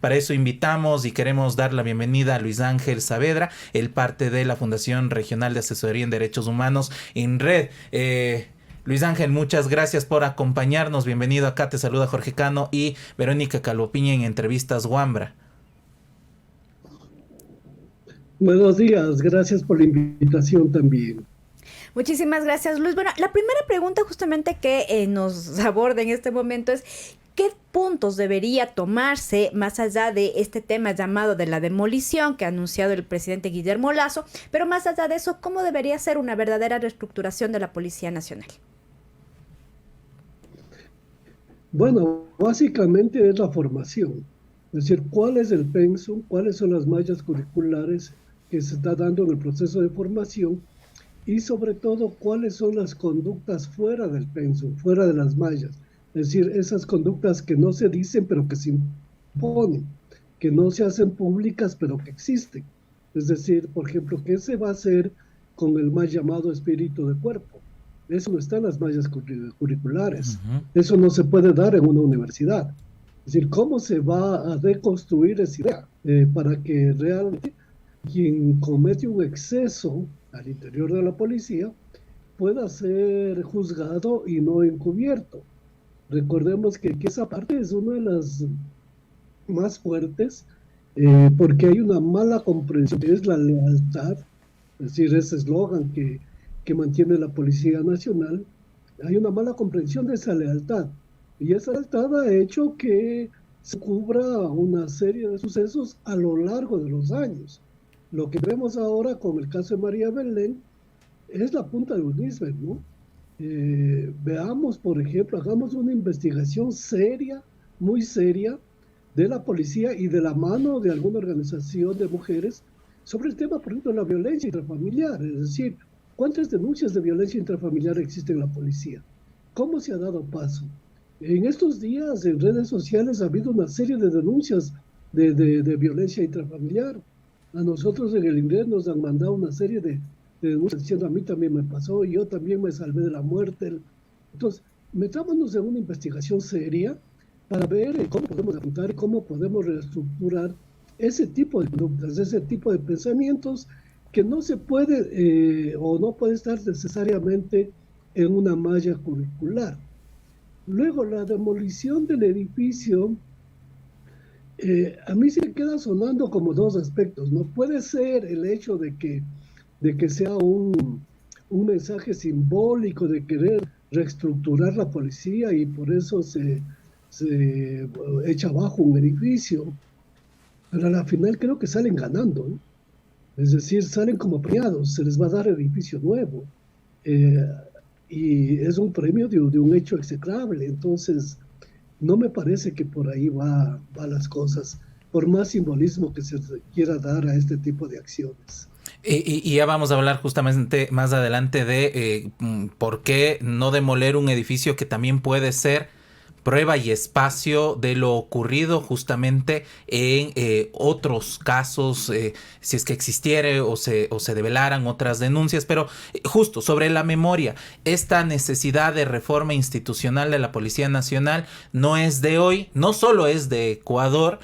Para eso invitamos y queremos dar la bienvenida a Luis Ángel Saavedra, el parte de la Fundación Regional de Asesoría en Derechos Humanos, INRED. Luis Ángel, muchas gracias por acompañarnos. Bienvenido acá. Te saluda Jorge Cano y Verónica Calvopiña en Entrevistas Wambra. Buenos días, gracias por la invitación también. Muchísimas gracias, Luis. Bueno, la primera pregunta justamente que nos aborda en este momento es ¿qué puntos debería tomarse más allá de este tema llamado de la demolición que ha anunciado el presidente Guillermo Lasso? Pero más allá de eso, ¿cómo debería ser una verdadera reestructuración de la Policía Nacional? Bueno, básicamente es la formación, es decir, cuál es el pensum, cuáles son las mallas curriculares que se está dando en el proceso de formación y sobre todo cuáles son las conductas fuera del pensum, fuera de las mallas, es decir, esas conductas que no se dicen pero que se imponen, que no se hacen públicas pero que existen. Es decir, por ejemplo, ¿qué se va a hacer con el mal llamado espíritu de cuerpo? Eso no está en las mallas curriculares. Eso no se puede dar en una universidad. Es decir, ¿cómo se va a deconstruir esa idea para que realmente quien comete un exceso al interior de la policía pueda ser juzgado y no encubierto? Recordemos que esa parte es una de las más fuertes porque hay una mala comprensión, que es la lealtad, es decir, ese eslogan que mantiene la Policía Nacional. Hay una mala comprensión de esa lealtad y esa lealtad ha hecho que se cubra una serie de sucesos a lo largo de los años. Lo que vemos ahora con el caso de María Belén es la punta de un iceberg, ¿no? Veamos, por ejemplo, hagamos una investigación seria, muy seria, de la policía y de la mano de alguna organización de mujeres sobre el tema, por ejemplo, de la violencia intrafamiliar, es decir, ¿cuántas denuncias de violencia intrafamiliar existen en la policía? ¿Cómo se ha dado paso? En estos días en redes sociales ha habido una serie de denuncias de violencia intrafamiliar. A nosotros en el INRED nos han mandado una serie de denuncias diciendo a mí también me pasó, yo también me salvé de la muerte. Entonces, metámonos en una investigación seria para ver cómo podemos afrontar y cómo podemos reestructurar ese tipo de conductas, ese tipo de pensamientos que no se puede o no puede estar necesariamente en una malla curricular. Luego, la demolición del edificio, a mí se me queda sonando como dos aspectos. No puede ser el hecho de que sea un mensaje simbólico de querer reestructurar la policía y por eso se echa abajo un edificio, pero a la final creo que salen ganando, ¿no? Es decir, salen como premiados, se les va a dar edificio nuevo. Eh, y es un premio de un hecho execrable. Entonces, no me parece que por ahí va las cosas, por más simbolismo que se quiera dar a este tipo de acciones. Y ya vamos a hablar justamente más adelante de por qué no demoler un edificio que también puede ser prueba y espacio de lo ocurrido justamente en otros casos, si es que existiere o se develaran otras denuncias, pero justo sobre la memoria, esta necesidad de reforma institucional de la Policía Nacional no es de hoy, no solo es de Ecuador,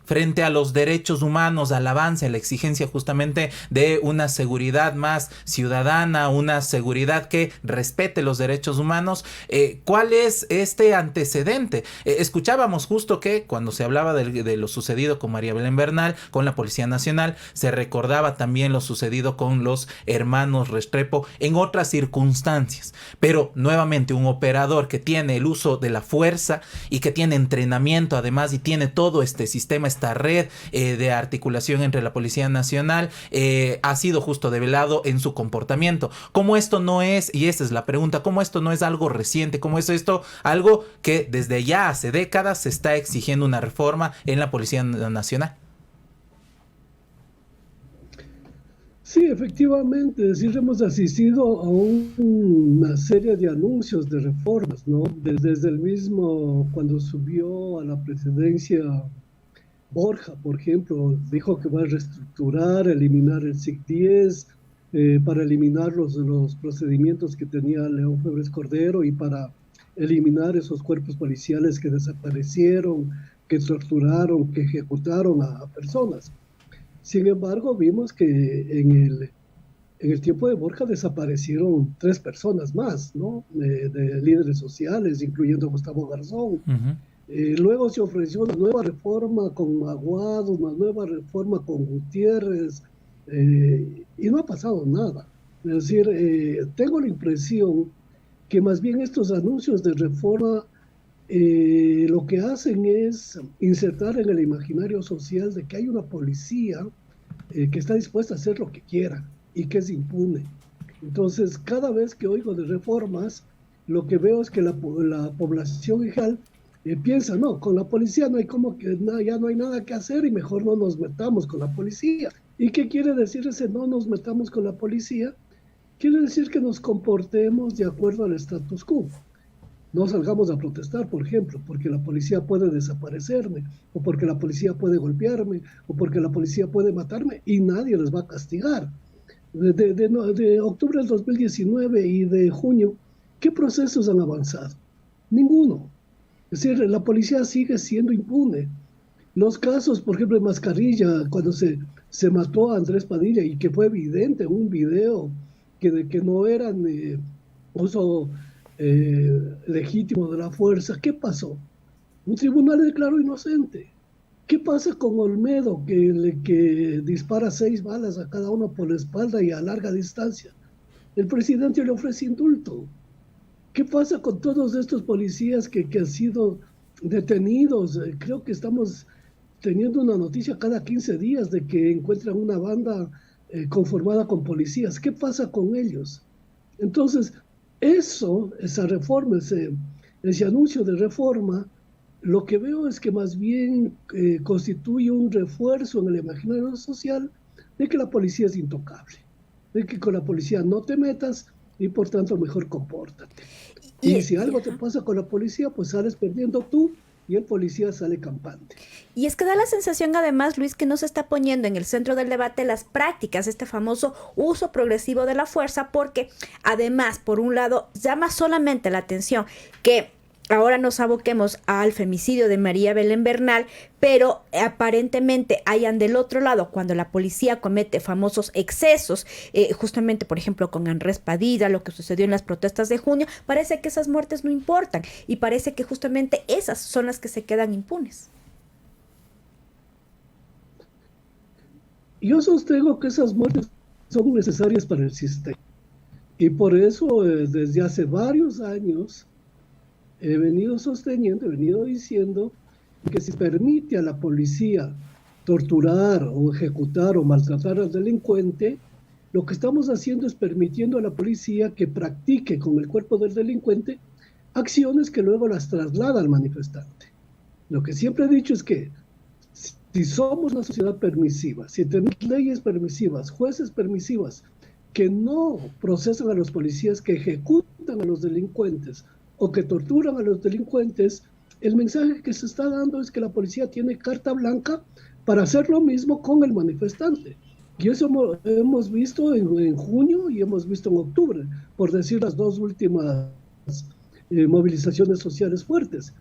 frente a los derechos humanos, al avance, a la exigencia justamente de una seguridad más ciudadana, una seguridad que respete los derechos humanos. ¿Cuál es este antecedente? Escuchábamos justo que cuando se hablaba de lo sucedido con María Belén Bernal, con la Policía Nacional, se recordaba también lo sucedido con los hermanos Restrepo en otras circunstancias, pero nuevamente un operador que tiene el uso de la fuerza y que tiene entrenamiento además y tiene todo este sistema, esta red de articulación entre la Policía Nacional, ha sido justo develado en su comportamiento. ¿Cómo esto no es, y esa es la pregunta, cómo esto no es algo reciente, cómo es esto algo que desde ya hace décadas se está exigiendo una reforma en la Policía Nacional? Sí, efectivamente, es decir, hemos asistido a una serie de anuncios de reformas, ¿no? Desde el mismo, cuando subió a la presidencia Borja, por ejemplo, dijo que va a reestructurar, eliminar el SIC-10, para eliminar los procedimientos que tenía León Febres Cordero y para eliminar esos cuerpos policiales que desaparecieron, que torturaron, que ejecutaron a personas. Sin embargo, vimos que en el tiempo de Borja desaparecieron 3 personas más, ¿no? De líderes sociales, incluyendo a Gustavo Garzón. Luego se ofreció una nueva reforma con Aguado, una nueva reforma con Gutiérrez, y no ha pasado nada. Es decir, tengo la impresión que más bien estos anuncios de reforma lo que hacen es insertar en el imaginario social de que hay una policía que está dispuesta a hacer lo que quiera y que es impune. Entonces, cada vez que oigo de reformas, lo que veo es que la población en general piensa, no, con la policía no hay ya no hay nada que hacer y mejor no nos metamos con la policía. ¿Y qué quiere decir ese no nos metamos con la policía? Quiere decir que nos comportemos de acuerdo al status quo. No salgamos a protestar, por ejemplo, porque la policía puede desaparecerme, o porque la policía puede golpearme, o porque la policía puede matarme, y nadie les va a castigar. De octubre del 2019 y de junio, ¿qué procesos han avanzado? Ninguno. Es decir, la policía sigue siendo impune. Los casos, por ejemplo, de Mascarilla, cuando se mató a Andrés Padilla, y que fue evidente en un video que no eran uso legítimo de la fuerza, ¿qué pasó? Un tribunal le declaró inocente. ¿Qué pasa con Olmedo, que dispara 6 balas a cada uno por la espalda y a larga distancia? El presidente le ofrece indulto. ¿Qué pasa con todos estos policías que han sido detenidos? Creo que estamos teniendo una noticia cada 15 días de que encuentran una banda conformada con policías. ¿Qué pasa con ellos? Entonces, esa reforma, ese anuncio de reforma, lo que veo es que más bien constituye un refuerzo en el imaginario social de que la policía es intocable, de que con la policía no te metas y por tanto mejor compórtate. Y si algo te pasa con la policía, pues sales perdiendo tú y el policía sale campante. Y es que da la sensación además, Luis, que no se está poniendo en el centro del debate las prácticas, este famoso uso progresivo de la fuerza, porque además, por un lado, llama solamente la atención que ahora nos aboquemos al femicidio de María Belén Bernal, pero aparentemente hayan del otro lado, cuando la policía comete famosos excesos, justamente, por ejemplo, con Andrés Padilla, lo que sucedió en las protestas de junio, parece que esas muertes no importan y parece que justamente esas son las que se quedan impunes. Yo sostengo que esas muertes son necesarias para el sistema y por eso desde hace varios años he venido diciendo que si permite a la policía torturar o ejecutar o maltratar al delincuente, lo que estamos haciendo es permitiendo a la policía que practique con el cuerpo del delincuente acciones que luego las traslada al manifestante. Lo que siempre he dicho es que si somos una sociedad permisiva, si tenemos leyes permisivas, jueces permisivas, que no procesan a los policías, que ejecutan a los delincuentes o que torturan a los delincuentes, el mensaje que se está dando es que la policía tiene carta blanca para hacer lo mismo con el manifestante. Y eso hemos visto en junio y hemos visto en octubre, por decir las 2 últimas movilizaciones sociales fuertes.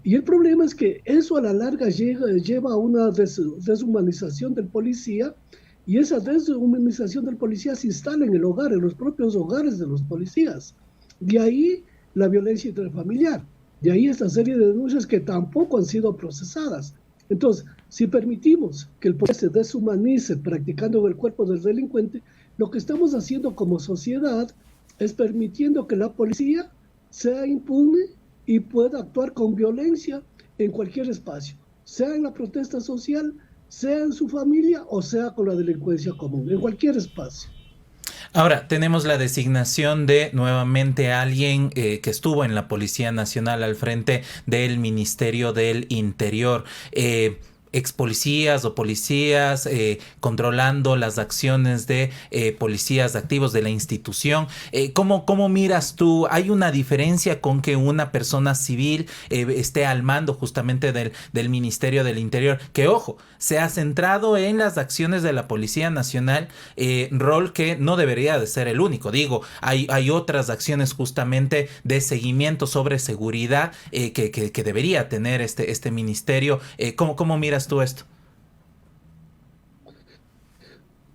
Y el problema es que eso a la larga lleva a una deshumanización del policía, y esa deshumanización del policía se instala en el hogar, en los propios hogares de los policías. De ahí la violencia intrafamiliar, de ahí esta serie de denuncias que tampoco han sido procesadas. Entonces, si permitimos que el policía se deshumanice practicando el cuerpo del delincuente, lo que estamos haciendo como sociedad es permitiendo que la policía sea impune y pueda actuar con violencia en cualquier espacio, sea en la protesta social, sea en su familia o sea con la delincuencia común, en cualquier espacio. Ahora, tenemos la designación de nuevamente alguien que estuvo en la Policía Nacional al frente del Ministerio del Interior. ex policías o policías controlando las acciones de policías activos de la institución. ¿Cómo miras tú? ¿Hay una diferencia con que una persona civil esté al mando justamente del Ministerio del Interior? Que, ojo, se ha centrado en las acciones de la Policía Nacional, rol que no debería de ser el único. Digo, hay otras acciones justamente de seguimiento sobre seguridad que debería tener este ministerio. ¿Cómo miras tú esto?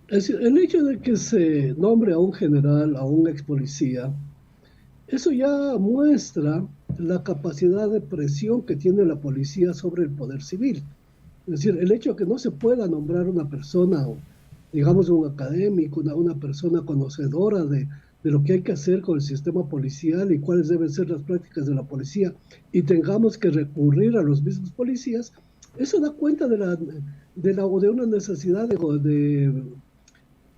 Es decir, el hecho de que se nombre a un general, a un ex policía, eso ya muestra la capacidad de presión que tiene la policía sobre el poder civil. Es decir, el hecho de que no se pueda nombrar una persona, digamos un académico, una persona conocedora de lo que hay que hacer con el sistema policial y cuáles deben ser las prácticas de la policía, y tengamos que recurrir a los mismos policías, eso da cuenta de una necesidad de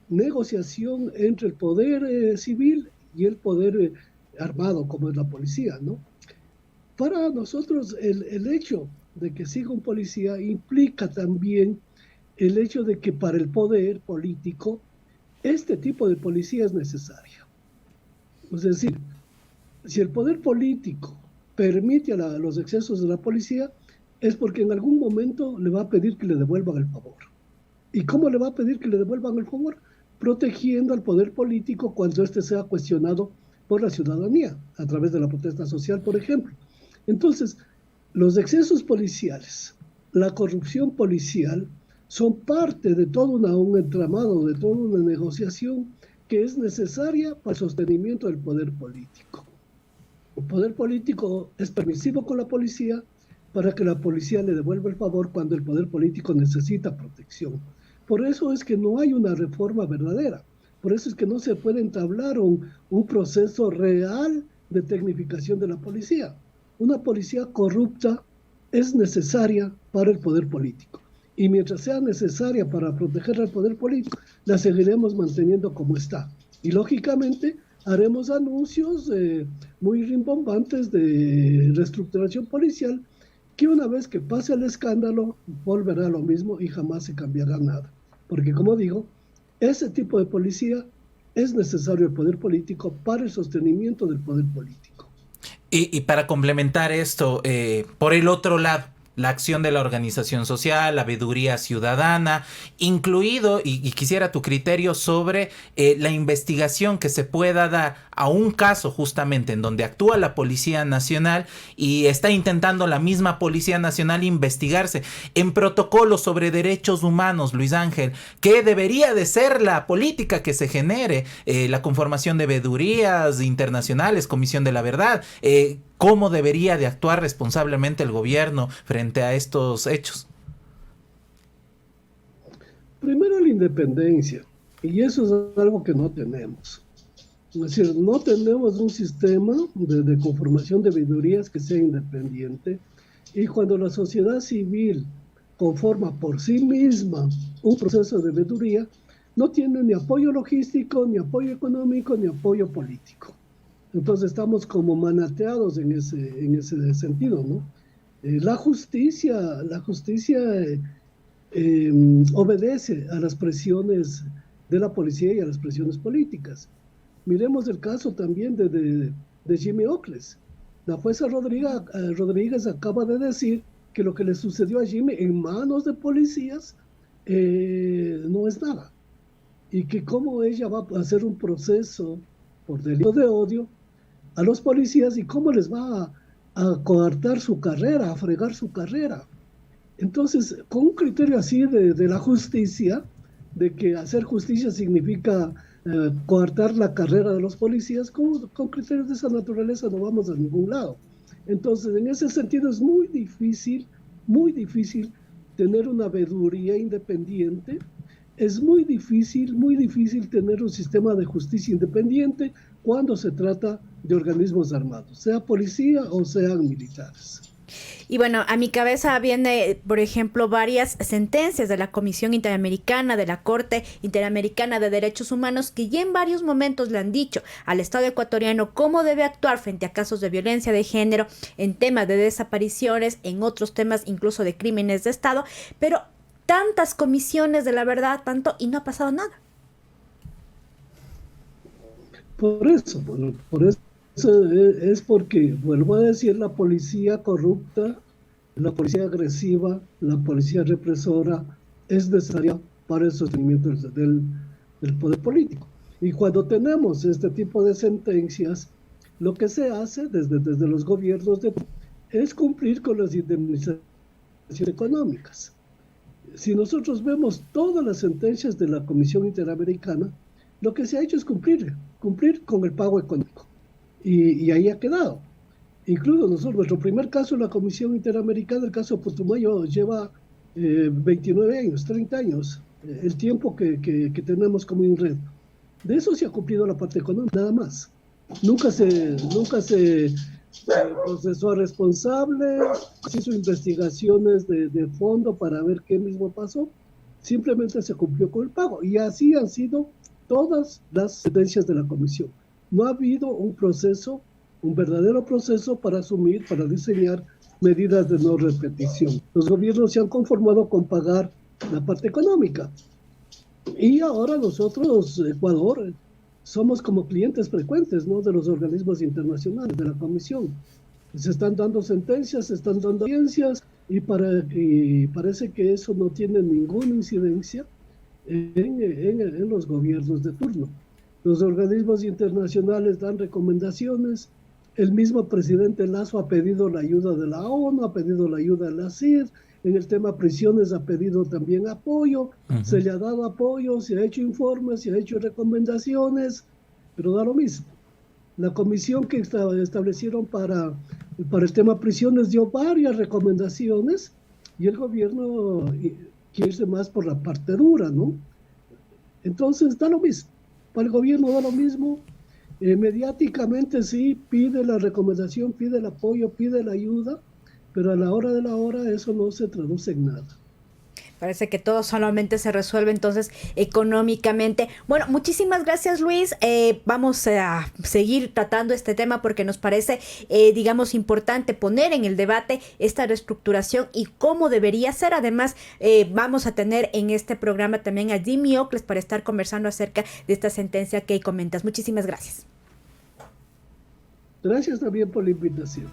negociación entre el poder civil y el poder armado, como es la policía, ¿no? Para nosotros, el hecho de que siga un policía implica también el hecho de que para el poder político este tipo de policía es necesario. Es decir, si el poder político permite los excesos de la policía, es porque en algún momento le va a pedir que le devuelvan el favor. ¿Y cómo le va a pedir que le devuelvan el favor? Protegiendo al poder político cuando éste sea cuestionado por la ciudadanía, a través de la protesta social, por ejemplo. Entonces, los excesos policiales, la corrupción policial, son parte de todo un entramado, de toda una negociación que es necesaria para el sostenimiento del poder político. El poder político es permisivo con la policía para que la policía le devuelva el favor cuando el poder político necesita protección. Por eso es que no hay una reforma verdadera. Por eso es que no se puede entablar un proceso real de tecnificación de la policía. Una policía corrupta es necesaria para el poder político. Y mientras sea necesaria para proteger al poder político, la seguiremos manteniendo como está. Y lógicamente haremos anuncios muy rimbombantes de reestructuración policial, que una vez que pase el escándalo, volverá a lo mismo y jamás se cambiará nada. Porque como digo, ese tipo de policía es necesario el poder político para el sostenimiento del poder político. Y para complementar esto, por el otro lado, la acción de la organización social, la veeduría ciudadana, incluido, y quisiera tu criterio sobre la investigación que se pueda dar a un caso justamente en donde actúa la Policía Nacional y está intentando la misma Policía Nacional investigarse en protocolos sobre derechos humanos, Luis Ángel, que debería de ser la política que se genere, la conformación de veedurías internacionales, Comisión de la Verdad, ¿cómo debería de actuar responsablemente el gobierno frente a estos hechos? Primero, la independencia, y eso es algo que no tenemos. Es decir, no tenemos un sistema de conformación de veedurías que sea independiente, y cuando la sociedad civil conforma por sí misma un proceso de veeduría, no tiene ni apoyo logístico, ni apoyo económico, ni apoyo político. Entonces estamos como manateados en ese sentido, ¿no? La justicia obedece a las presiones de la policía y a las presiones políticas. Miremos el caso también de Jimmy Ocles. La jueza Rodríguez acaba de decir que lo que le sucedió a Jimmy en manos de policías no es nada. Y que cómo ella va a hacer un proceso por delito de odio a los policías y cómo les va a coartar su carrera, a fregar su carrera. Entonces, con un criterio así de la justicia, de que hacer justicia significa coartar la carrera de los policías, con criterios de esa naturaleza no vamos a ningún lado. Entonces, en ese sentido es muy difícil tener una veeduría independiente. Es muy difícil tener un sistema de justicia independiente cuando se trata de organismos armados, sea policía o sean militares. Y bueno, a mi cabeza viene, por ejemplo, varias sentencias de la Comisión Interamericana, de la Corte Interamericana de Derechos Humanos, que ya en varios momentos le han dicho al Estado ecuatoriano cómo debe actuar frente a casos de violencia de género, en temas de desapariciones, en otros temas incluso de crímenes de Estado, pero tantas comisiones de la verdad, tanto, y no ha pasado nada. Por eso es porque, vuelvo a decir, la policía corrupta, la policía agresiva, la policía represora es necesaria para el sostenimiento del poder político. Y cuando tenemos este tipo de sentencias, lo que se hace desde los gobiernos es cumplir con las indemnizaciones económicas. Si nosotros vemos todas las sentencias de la Comisión Interamericana, lo que se ha hecho es cumplir con el pago económico. Y ahí ha quedado. Incluso nuestro primer caso en la Comisión Interamericana, el caso Putumayo, lleva 29 años, 30 años, el tiempo que tenemos como INRED. De eso se ha cumplido la parte económica, nada más. Nunca se procesó a responsable, se hizo investigaciones de fondo para ver qué mismo pasó, simplemente se cumplió con el pago. Y así han sido todas las sentencias de la Comisión. No ha habido un verdadero proceso para asumir, para diseñar medidas de no repetición. Los gobiernos se han conformado con pagar la parte económica. Y ahora nosotros, Ecuador, somos como clientes frecuentes, ¿no?, de los organismos internacionales, de la Comisión. Se están dando sentencias, se están dando audiencias, y parece que eso no tiene ninguna incidencia en los gobiernos de turno. Los organismos internacionales dan recomendaciones. El mismo presidente Lasso ha pedido la ayuda de la ONU, ha pedido la ayuda de la CID. En el tema prisiones ha pedido también apoyo. Se le ha dado apoyo, se ha hecho informes, se ha hecho recomendaciones, pero da lo mismo. La comisión que establecieron para el tema prisiones dio varias recomendaciones, y el gobierno quiere irse más por la parte dura, ¿no? Entonces da lo mismo. Para el gobierno da lo mismo. Mediáticamente sí pide la recomendación, pide el apoyo, pide la ayuda, pero a la hora de la hora eso no se traduce en nada. Parece que todo solamente se resuelve entonces económicamente. Bueno, muchísimas gracias, Luis. Vamos a seguir tratando este tema porque nos parece, digamos, importante poner en el debate esta reestructuración y cómo debería ser. Además, vamos a tener en este programa también a Jimmy Ocles para estar conversando acerca de esta sentencia que comentas. Muchísimas gracias. Gracias también por la invitación.